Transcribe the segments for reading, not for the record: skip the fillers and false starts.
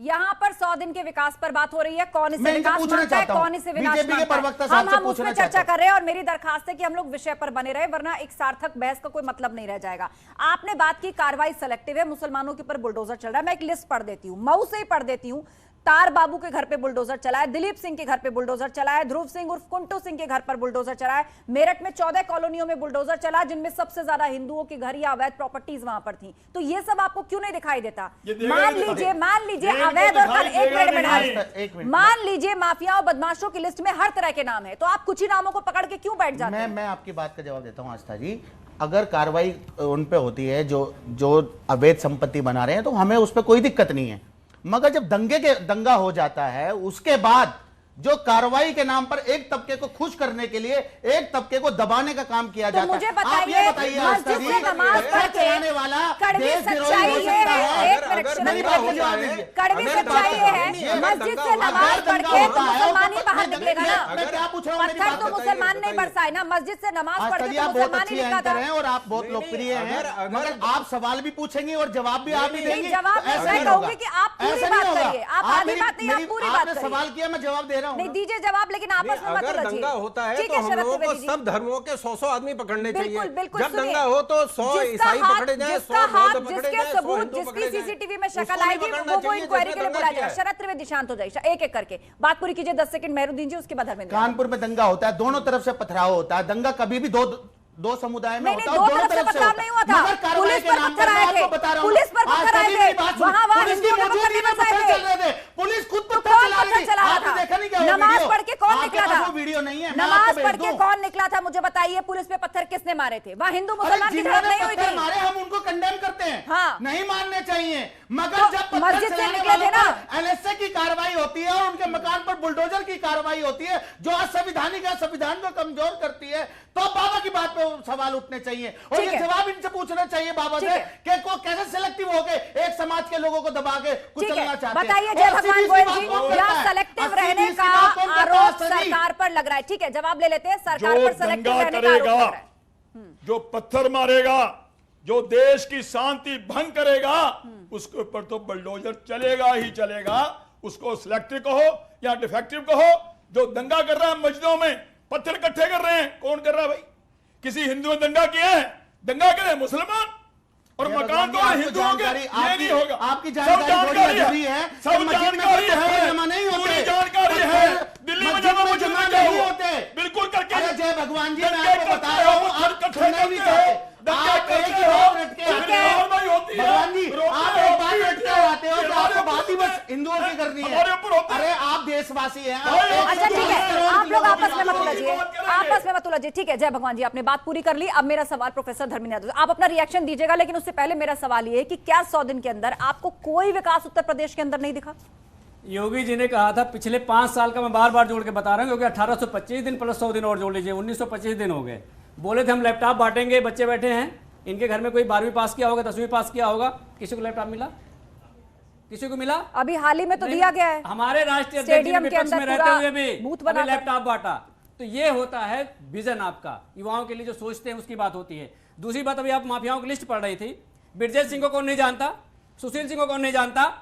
यहाँ पर 100 दिन के विकास पर बात हो रही है, कौन इसे विकास मानता है, कौन इसे विनाश मानता है, हम उस पर चर्चा कर रहे हैं। और मेरी दरखास्त है कि हम लोग विषय पर बने रहे, वरना एक सार्थक बहस का कोई मतलब नहीं रह जाएगा। आपने बात की कार्रवाई सेलेक्टिव है, मुसलमानों के ऊपर बुलडोजर चल रहा है। मैं एक लिस्ट पढ़ देती हूँ, मऊ से ही पढ़ देती हूँ। तार बाबू के घर पे बुलडोजर चला है, दिलीप सिंह के घर पे बुलडोजर चला है, ध्रुव सिंह उर्फ कुंटू सिंह के घर पर बुलडोजर चला है। मेरठ में 14 कॉलोनियों में बुलडोजर चला, जिनमें सबसे ज्यादा हिंदुओं के घर या अवैध प्रॉपर्टीज वहां पर थी। तो ये सब आपको क्यों नहीं दिखाई देता? मान लीजिए अवैध और मान लीजिए माफियाओं बदमाशों की लिस्ट में हर तरह के नाम है, तो आप कुछ ही नामों को पकड़ के क्यों बैठ जाते हैं? मैं आपकी बात का जवाब देता हूं आस्था जी। अगर कार्रवाई उन पे होती है जो अवैध संपत्ति बना रहे हैं, तो हमें उस पर कोई दिक्कत नहीं है। मगर जब दंगा हो जाता है, उसके बाद जो कार्रवाई के नाम पर एक तबके को खुश करने के लिए एक तबके को दबाने का काम किया जाता है। मुझे बताइए, मस्जिद से नमाज पढ़ के चलाने वाला कड़वी सच्चाई ये है, कड़वी सच्चाई ये है, मस्जिद से नमाज पढ़ के तो मुसलमान ही बाहर निकलेगा ना। पत्थर तो मुसलमान नहीं बरसाए ना, मस्जिद से नमाज पढ़ के तो मुसलमान ही निकला था। और आप बहुत लोकप्रिय हैं, मगर आप सवाल भी पूछेंगे और जवाब भी आप ही देंगे। जवाब मैं कहूंगी कि आप पूरी बात करिए, आप आधी बात नहीं, आप पूरी बात करिए। सवाल किया, मैं जवाब दे रहा हूं। नहीं दीजिए जवाब, लेकिन आपस में मत उलझिए। दंगा होता है तो हम लोगों को सब धर्मों के 100 आदमी पकड़ने चाहिए। जब दंगा हो तो 100 ईसाई पकड़े जाए, 100 बौद्ध पकड़े जाए, 100 हिंदू पकड़े जाए। जिसकी सीसीटीवी में शक्ल आएगी वो इंक्वायरी के लिए बुलाया जाएगा। शरद त्रिवेदी शांत हो जाइए, एक एक करके बात पूरी कीजिए। 10 सेकंड मेहरुद्दीन जी, उसके बाद धर्मेंद्र। कानपुर में दंगा होता है, दोनों तरफ से पथराव होता है। दंगा कभी भी दो समुदाय में होता है, दोनों तरफ से पथराव नहीं हुआ था। पुलिस पर पत्थर आए थे, पुलिस पर पत्थर आए थे, वहां हिंदुओं के पत्थर नहीं बरसाए थे। पुलिस खुद पत्थर चला रहा था। नमाज पढ़ के कौन निकला था? वीडियो नहीं है, नमाज पढ़ के कौन निकला था मुझे बताइए। पुलिस पे पत्थर किसने मारे थे? वहां हिंदू मुसलमान की झड़प नहीं हुई थी। मारे हम उनको कंडेम करते हैं, हाँ, नहीं मानने चाहिए। मगर जब मस्जिद से निकले थे ना, एनएसए की कार्रवाई होती है और उनके मकान पर बुलडोजर की कार्रवाई होती है, जो असंवैधानिक है, संविधान को कमजोर करती है, तो बाबा की बात पे सवाल उठने चाहिए और ये जवाब इनसे पूछना चाहिए बाबा से कि को कैसे सिलेक्टिव हो गए, एक समाज के लोगों को दबा के कुचलना चाहते हैं। बताइए जय भगवान गोयल जी, यहाँ सेलेक्टिव रहने का आरोप सरकार पर लग रहा है। ठीक है, जवाब ले लेते हैं। सरकार पर सेलेक्टिव रहने का आरोप लग रहा है। जो पत्थर मारेगा, जो देश की शांति भंग करेगा, उसके ऊपर तो बुलडोजर चलेगा ही चलेगा। उसको सिलेक्टिव कहो या डिफेक्टिव कहो। जो दंगा कर रहा है मस्जिदों में, पत्थर इकट्ठे कर रहे हैं, कौन कर रहा है भाई? किसी हिंदू ने दंगा किया है? दंगा करे मुसलमान और मकान तो हिंदुओं के, ये नहीं होगा। आपकी जानकारी है, सब जानकारी है, पूरी जानकारी है। दिल्ली में जमा नहीं होते, बिल्कुल करके। जय भगवान जी, मैं आपको बता रहा हूँ, आप सुनना भी चाहे, आप एक ही बात रटके आते हो भगवान जी, आप एक बात रटके आते हो कि आपको बात ही बस हिंदुओं की करनी है। अरे आप देशवासी हैं। अच्छा ठीक है, आप लोग आपस में मत उलझिए, आपस में मत उलझिए। ठीक है जय भगवान जी, आपने बात पूरी कर ली। अब मेरा सवाल प्रोफेसर धर्मेंद्र यादव, आप अपना रिएक्शन दीजिएगा, लेकिन उससे पहले मेरा सवाल ये है कि क्या 100 दिन के अंदर आपको कोई विकास उत्तर प्रदेश के अंदर नहीं दिखा? योगी जी ने कहा था पिछले 5 साल का, मैं बार बार जोड़ के बता रहा हूँ, क्योंकि 1825 दिन प्लस 100 दिन और जोड़ लीजिए, 1925 दिन हो गए। बोले थे हम लैपटॉप बांटेंगे, बच्चे बैठे हैं, इनके घर में कोई 12वीं पास किया होगा, 10वीं पास किया होगा, किसी को लैपटॉप मिला? किसी को मिला? अभी हाल ही में तो दिया गया है। हमारे राष्ट्रीय अध्यक्ष विपक्ष में रहते हुए भी लैपटॉप बांटा। तो ये होता है विजन आपका, युवाओं के लिए जो सोचते हैं उसकी बात होती है। दूसरी बात, अभी आप माफियाओं की लिस्ट पढ़ रही थी। ब्रजेश सिंह को कौन नहीं जानता? सुशील सिंह को कौन नहीं जानता?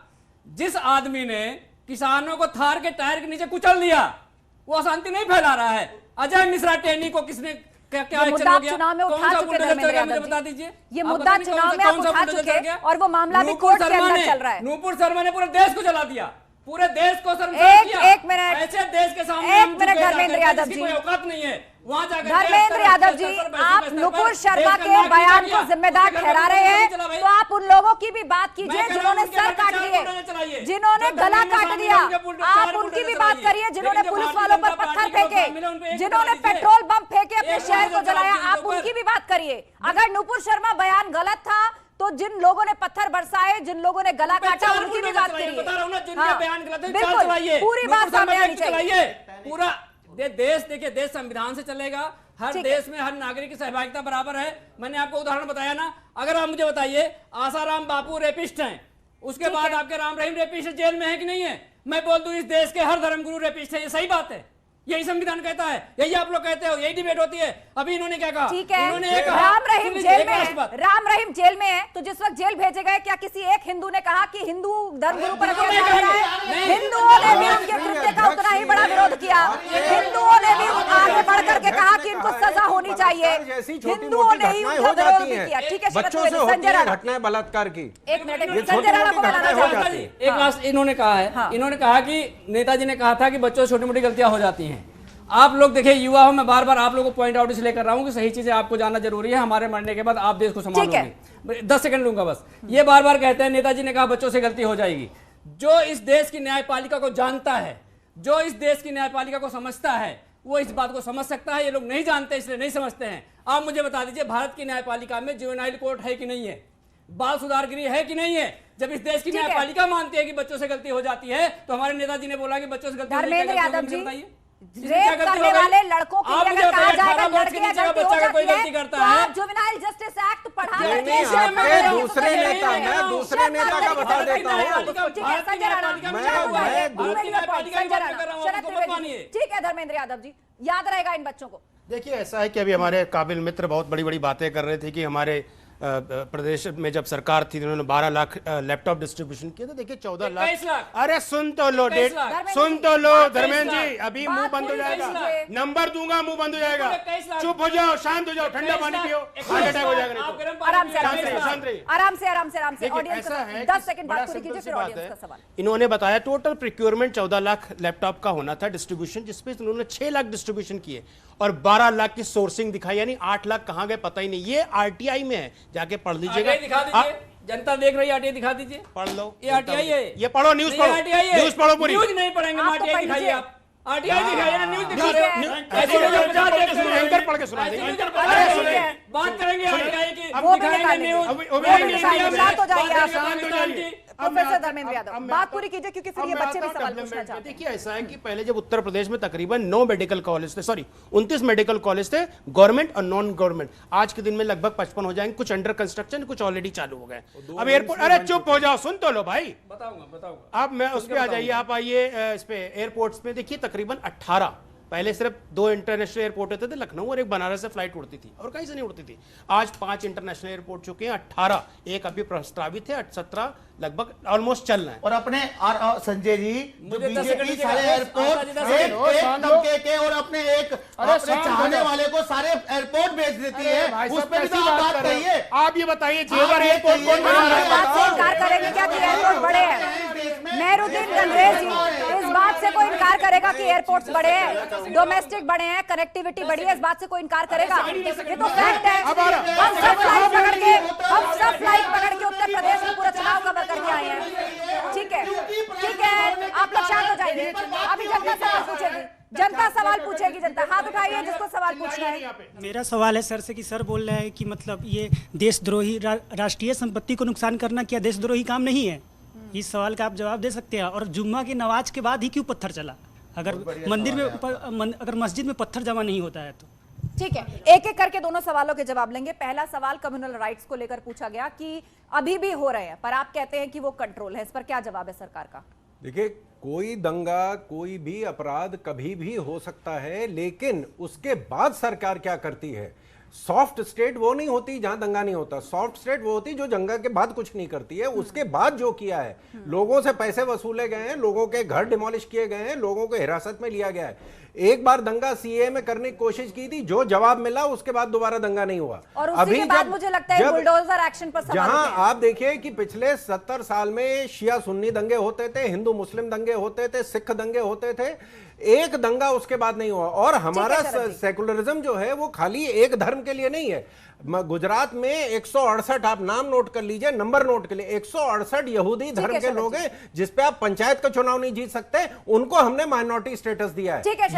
जिस आदमी ने किसानों को थार के टायर के नीचे कुचल दिया, वो अशांति नहीं फैला रहा है। अजय मिश्रा टेनी को किसने क्या मुद्दा चुनाव में उठा चुके हैं? मुझे बता दीजिए, ये मुद्दा चुनाव में आप उठा चुके हैं और वो मामला भी कोर्ट के अंदर चल रहा है। नूपुर शर्मा ने पूरे देश को जला दिया, पूरे देश को शर्मसार किया। एक मिनट, ऐसे देश के सामने एक मिनट धर्मेंद्र यादव जी, कोई औकात नहीं है वहां जाकर। धर्मेंद्र यादव जी, आप नुपुर शर्मा के बयान को जिम्मेदार ठहरा रहे हैं, तो आप उन लोगों की भी बात कीजिए जिन्होंने सर काट दिए, जिन्होंने गला काट दिया। आप उनकी भी बात करिए जिन्होंने पुलिस वालों पर पत्थर फेंके, जिन्होंने पेट्रोल बम फेंके, अपने शहर को जलाया। आप उनकी भी बात करिए। अगर नुपुर शर्मा बयान गलत था तो जिन लोगों ने पत्थर बरसाए, जिन लोगों ने गला काटा, उनकी भी बात करिए। बिल्कुल, पूरी बात सामने आनी चाहिए। पूरा देश, देखिए देश संविधान से चलेगा, हर देश में हर नागरिक की सहभागिता बराबर है। मैंने आपको उदाहरण बताया ना। अगर आप मुझे बताइए, आसाराम बापू रेपिस्ट हैं, उसके बाद आपके राम रहीम रेपिस्ट जेल में है कि नहीं है? मैं बोल दूं इस देश के हर धर्मगुरु रेपिस्ट है, ये सही बात है, यही संविधान कहता है, यही आप लोग कहते हो, यही डिबेट होती है। अभी इन्होंने क्या कहा? ठीक है, इन्होंने राम रहीम जेल में है, राम रहीम जेल में है, तो जिस वक्त जेल भेजे गए, क्या किसी एक हिंदू ने कहा कि हिंदू धर्मगुरु पर किया, हिंदुओं ने भी आगे बढ़ करके कहा कि इनको सजा होनी चाहिए, हिंदुओं ने ही उनका विरोध भी किया। ठीक है, बच्चों से होती है घटनाएं बलात्कार की। एक मिनट, संजय राणा को बुलाना चाहूंगी। एक लास्ट इन्होंने कहा है, इन्होंने कहा कि नेताजी ने कहा था कि बच्चों से छोटी मोटी गलतियां हो जाती हैं। आप लोग देखिए, युवा हो, मैं बार बार आप लोगों को पॉइंट आउट इसलिए कर रहा हूं कि सही चीजें आपको जानना जरूरी है। हमारे मरने के बाद आप देश को संभालोगे। 10 सेकंड लूंगा बस। ये बार बार कहते हैं नेताजी ने कहा बच्चों से गलती हो जाएगी। जो इस देश की न्यायपालिका को जानता है, जो इस देश की न्यायपालिका को समझता है, वो इस बात को समझ सकता है। ये लोग नहीं जानते इसलिए नहीं समझते हैं। आप मुझे बता दीजिए, भारत की न्यायपालिका में जुवेनाइल कोर्ट है कि नहीं है, बाल सुधार गृह है कि नहीं है? जब इस देश की न्यायपालिका मानती है कि बच्चों से गलती हो जाती है, तो हमारे नेताजी ने बोला कि बच्चों से गलती हो जाती है। धर्मेंद्र यादव जी, रेप करने वाले लड़कों के लिए अगर कहा जाएगा लड़के या गलती हो जाती है, तो आप जुवेनाइल जस्टिस एक्ट पढ़ा लेते हैं। दूसरे नेता, मैं दूसरे नेता का बता देता हूँ। ठीक है धर्मेंद्र यादव जी, याद रहेगा इन बच्चों को। देखिए, ऐसा है कि अभी हमारे काबिल मित्र बहुत बड़ी बड़ी बातें कर रहे थे कि हमारे प्रदेश में जब सरकार थी उन्होंने 12 लाख लैपटॉप डिस्ट्रीब्यूशन किए। तो देखिए 14 लाख, अरे सुन तो लो डेट, सुन तो लो धर्मेंद्र जी, अभी मुंह बंद हो जाएगा, नंबर दूंगा मुंह बंद हो जाएगा। चुप हो जाओ, शांत हो जाओ, ठंडा पानी पियो, हार्ट अटैक हो जाएगा। आराम से ऑडियंस का 10 सेकंड बात पूरी कीजिए, फिर ऑडियंस का सवाल। इन्होंने बताया टोटल प्रोक्योरमेंट 14 लाख लैपटॉप का होना था डिस्ट्रीब्यूशन, जिसपे उन्होंने 6 लाख डिस्ट्रीब्यूशन किए और 12 लाख की सोर्सिंग दिखाई, यानी 8 लाख कहां गए पता ही नहीं। ये आरटीआई में है, जाके पढ़ लीजिएगा। दिखा दीजिए, जनता देख रही है, आरटीआई दिखा दीजिए, पढ़ लो। ये आरटीआई है, ये पढ़ो, न्यूज पढ़ो, न्यूज पढ़ो पूरी। न्यूज नहीं पढ़ेंगे, आरटीआई दिखाइए आप, आरटीआई दिखाइए ना, न्यूज दिखाइए। एंकर पढ़ के सुना देंगे, बात करेंगे आरटीआई की, वो भी दिखाएंगे निकालेंगे। न्यूज। प्रोफेसर धर्मेंद्र यादव, बात पूरी कीजिए क्योंकि फिर ये बच्चे भी सवाल पूछना चाहते हैं। देखिए, ऐसा है कि पहले जब उत्तर प्रदेश में तकरीबन 9 मेडिकल कॉलेज थे, सॉरी 29 मेडिकल कॉलेज थे, गवर्नमेंट और नॉन गवर्नमेंट। आज के दिन में लगभग 55 हो जाएंगे, कुछ अंडर कंस्ट्रक्शन, कुछ ऑलरेडी चालू हो गए। अब एयरपोर्ट, अरे चुप हो जाओ, सुन तो लो भाई, बताऊंगा। अब मैं उस पर आ जाइए, आप आइए इस पे एयरपोर्ट्स पे। देखिए तकरीबन 18, पहले सिर्फ 2 इंटरनेशनल एयरपोर्ट होते थे, लखनऊ और एक बनारस से फ्लाइट उड़ती थी और कहीं से नहीं उड़ती थी। आज 5 इंटरनेशनल एयरपोर्ट चुके हैं, 18, एक अभी प्रस्तावित है, 17 लगभग ऑलमोस्ट चल रहे हैं। और अपने संजय जी, जो बीजेपी सारे एयरपोर्ट एक तबके के और अपने चाहने वाले को सारे एयरपोर्ट बेच देती है, उस पर भी तो आप बात करिए। आप ये बताइए, जेवर एयरपोर्ट कौन बना रहा है? बात से इनकार करेंगे क्या कि एयरपोर्ट बड़े हैं? मेहरुद्दीन रंगरेज जी, इस बात से कोई इनकार करेगा कि एयरपोर्ट्स बड़े हैं, डोमेस्टिक बड़े हैं, कनेक्टिविटी बड़ी है, इस बात से कोई इनकार करेगा? ये तो फैक्ट है। हम सब फ्लाइट पकड़ के उत्तर प्रदेश में पूरा चुनाव कवर करके आए हैं। ठीक है, आप लोग शांत हो जाइए। अभी जनता सवाल पूछेगी, जनता सवाल पूछेगी। जनता हाथ उठाइए जिसको सवाल पूछना है। मेरा सवाल है सर से कि सर बोल रहे हैं कि मतलब ये देशद्रोही, राष्ट्रीय संपत्ति को नुकसान करना क्या देशद्रोही काम नहीं है? इस सवाल का आप जवाब दे सकते हैं। और जुम्मा की नमाज के बाद ही क्यों पत्थर चला? अगर मंदिर में, अगर मस्जिद में पत्थर जमा नहीं होता है तो? ठीक है, एक एक करके दोनों सवालों के जवाब लेंगे। पहला सवाल कम्युनल राइट्स को लेकर पूछा गया कि अभी भी हो रहे हैं, पर आप कहते हैं कि वो कंट्रोल है, इस पर क्या जवाब है सरकार का? देखिए, कोई दंगा, कोई भी अपराध कभी भी हो सकता है, लेकिन उसके बाद सरकार क्या करती है? सॉफ्ट स्टेट वो नहीं होती जहां दंगा नहीं होता। सॉफ्ट स्टेट वो होती जो दंगा के बाद कुछ नहीं करती है। उसके बाद जो किया है, लोगों से पैसे वसूले गए हैं, लोगों के घर डिमोलिश किए गए हैं, लोगों को हिरासत में लिया गया है। एक बार दंगा सीए में करने की कोशिश की थी, जो जवाब मिला उसके बाद दोबारा दंगा नहीं हुआ। और अभी के बाद मुझे लगता है बुलडोजर एक्शन पर जहां आप देखिए कि पिछले 70 साल में शिया सुन्नी दंगे होते थे, हिंदू मुस्लिम दंगे होते थे, सिख दंगे होते थे, एक दंगा उसके बाद नहीं हुआ। और हमारा सेकुलरिज्म जो है वो खाली एक धर्म के लिए नहीं है। गुजरात में 168, आप नाम नोट कर लीजिए, नंबर नोट कर लीजिए, 168 यहूदी धर्म के लोग हैं जिसपे आप पंचायत का चुनाव नहीं जीत सकते, उनको हमने माइनॉरिटी स्टेटस दिया है।